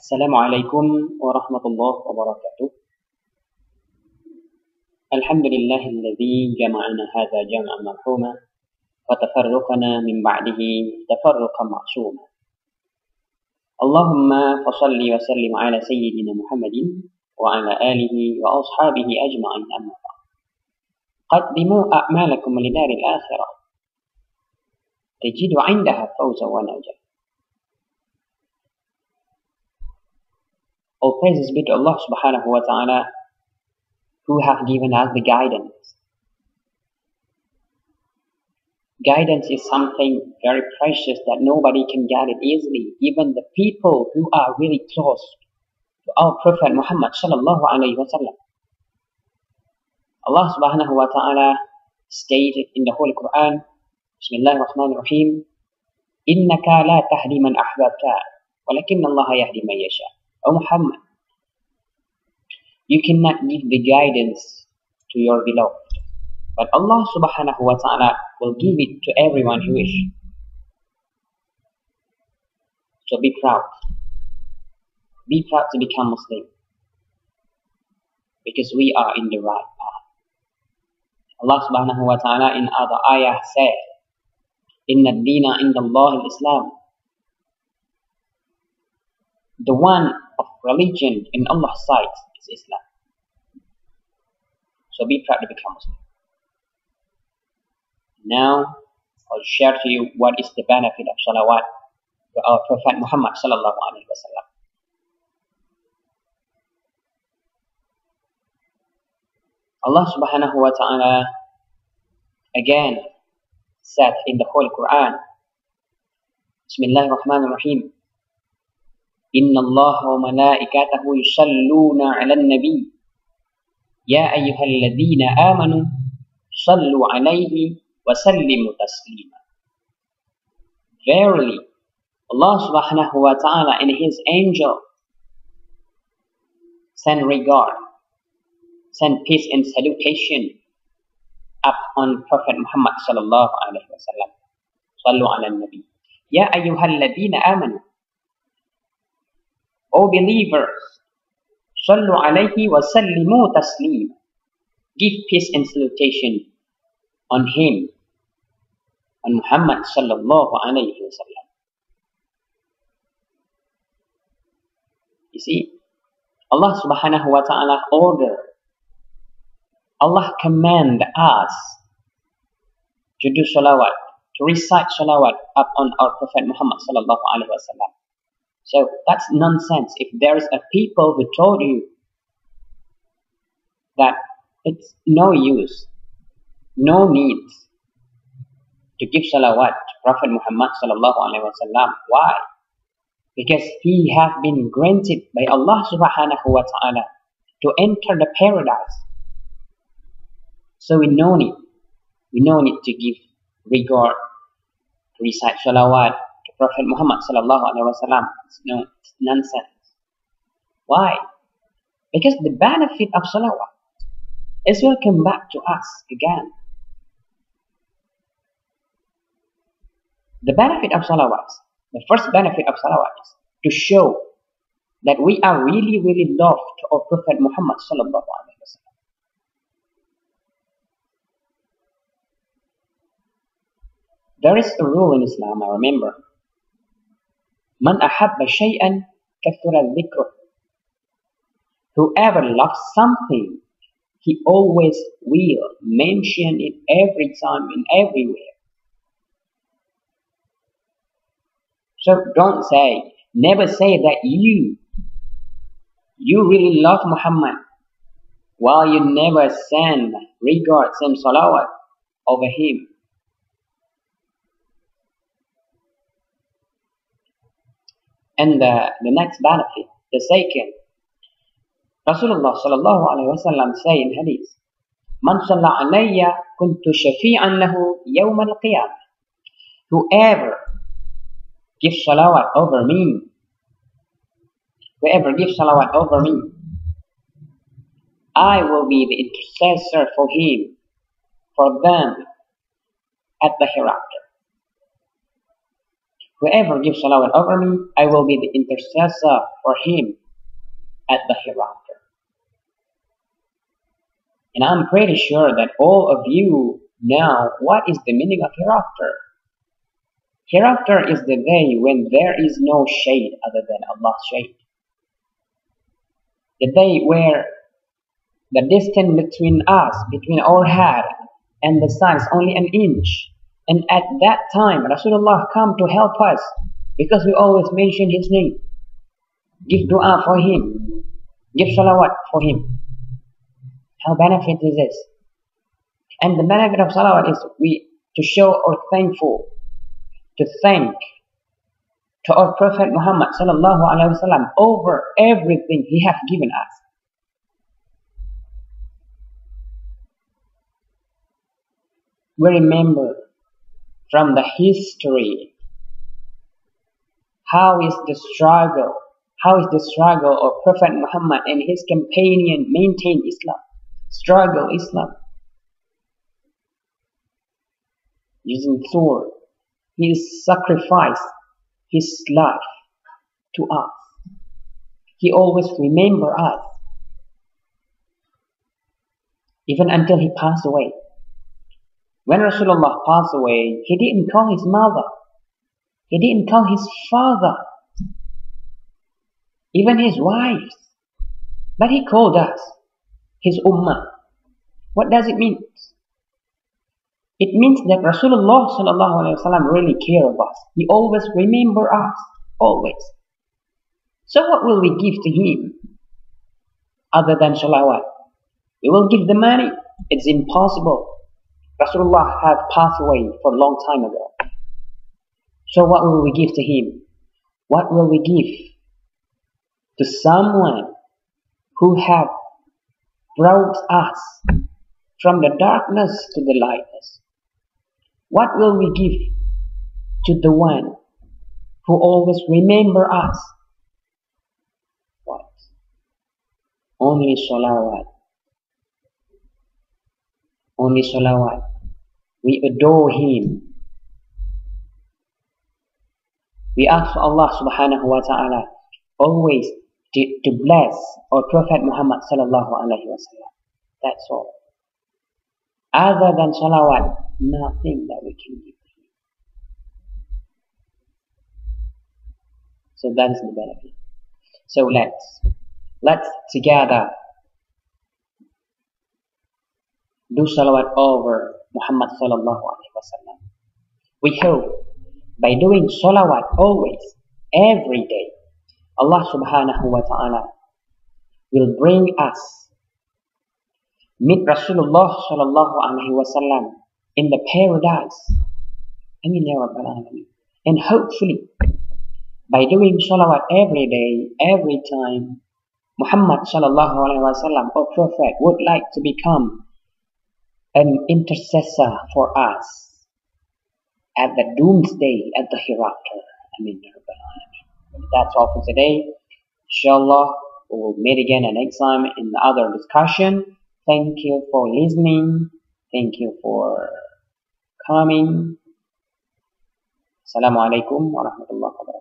Assalamualaikum warahmatullahi wabarakatuh. Alhamdulillahilladzi jama'ana hadza jam'an marhuma wa tafarruqana min ba'dihi tafarruqan ma'suma. Allahumma fashalli wa sallim ala sayyidina Muhammadin wa ala alihi wa ashabihi ajma'in amma ba'd. Qaddimu a'malakum lidaril akhirah tajidu 'indaha fawza wa najah. All praises be to Allah subhanahu wa ta'ala who have given us the guidance. Guidance is something very precious that nobody can get it easily, even the people who are really close to our Prophet Muhammad sallallahu alaihi wasallam. Allah subhanahu wa ta'ala stated in the Holy Quran, Bismillahirrahmanirrahim, Innaka la tahdi man ahbabta, walakinna Allah yahdi man yasha. O Muhammad, you cannot give the guidance to your beloved, but Allah subhanahu wa ta'ala will give it to everyone who wish. So be proud. Be proud to become Muslim, because we are in the right path. Allah subhanahu wa ta'ala in other ayah said, Inna ad-dina inda Allah al-Islam. The one of religion in Allah's sight is Islam. So be proud to become Muslim. Now, I'll share to you what is the benefit of Shalawat to our Prophet Muhammad sallallahu alaihi wasallam. Allah subhanahu wa ta'ala again said in the Holy Quran, Bismillahirrahmanirrahim, Inna Allah wa malaikatahu yusalluna ala nabi Ya ayyuhalladhina amanu sallu alayhi wa sallimu taslima. Verily, Allah subhanahu wa ta'ala and His angel send regard, send peace and salutation upon Prophet Muhammad sallallahu alaihi wasallam. Sallu ala nabi. Ya ayyuhalladhina amanu. O believers, sallu alayhi wa sallimu taslima. Give peace and salutation on him, on Muhammad sallallahu alayhi wasallam. You see, Allah subhanahu wa ta'ala Allah command us to do salawat, to recite salawat upon our Prophet Muhammad sallallahu alayhi wasallam. So that's nonsense. If there is a people who told you that it's no use, no need to give salawat to Prophet Muhammad sallallahu alaihi wasallam. Why? Because he have been granted by Allah subhanahu wa ta'ala to enter the paradise. So we no need to give regard, to recite salawat to Prophet Muhammad sallallahu alaihi wasallam. It's nonsense. Why? Because the benefit of salawat is will come back to us again. The benefit of salawat, the first benefit of salawat is to show that we are really, really loved to our Prophet Muhammad sallallahu alaihi wasallam. There is a rule in Islam, I remember. Man ahabba shay'an kathura dhikruh. Whoever loves something, he always will mention it every time and everywhere. So never say that you really love Muhammad while you never send regard, send salawat over him. And the next benefit, the second, Rasulullah sallallahu alaihi wasallam say in hadith, Man salla alayya kuntu shafi'an lahu yawm al-qiyamah. Whoever gives salawat over me, I will be the intercessor for him, for them at the hereafter. Whoever gives salawat over me, I will be the intercessor for him at the hereafter. And I'm pretty sure that all of you know what is the meaning of hereafter. Hereafter is the day when there is no shade other than Allah's shade. The day where the distance between us, between our head and the sun is only an inch. And at that time, Rasulullah come to help us because we always mention his name. Give dua for him. Give salawat for him. How benefit is this? And the benefit of salawat is to show our thankful, to thank to our Prophet Muhammad sallallahu alaihi wasallam over everything he has given us. We remember from the history how is the struggle of Prophet Muhammad and his companion maintain Islam, struggle Islam using sword. He sacrificed his life to us. He always remember us even until he passed away. When Rasulullah passed away, he didn't call his mother, he didn't call his father, even his wife, but he called us his ummah. What does it mean? It means that Rasulullah sallallahu alaihi wasallam really cares of us. He always remember us, always. So what will we give to him other than salawat? We will give the money. It's impossible. Rasulullah have passed away for a long time ago. So what will we give to him? What will we give to someone who have brought us from the darkness to the lightness? What will we give to the one who always remember us? What? Only salawat. Only salawat. We adore him. We ask Allah subhanahu wa ta'ala always to bless our Prophet Muhammad sallallahu alaihi wasallam. That's all. Other than salawat, nothing that we can give him. So that's the benefit. So let's together do salawat over Muhammad sallallahu alaihi wasallam. We hope by doing salawat always, every day, Allah subhanahu wa ta'ala will bring us meet Rasulullah sallallahu alaihi wasallam in the paradise. Amin ya Rabbal Alamin. And hopefully, by doing salawat every day, every time, Muhammad sallallahu alaihi wasallam, our Prophet, would like to become an intercessor for us at the doomsday, at the hereafter. Amin ya Rabbal Alamin. That's all for today. Inshallah, we will meet again next time in the other discussion. Thank you for listening. Thank you for coming. Assalamu alaikum wa rahmatullahi wa barakatuh.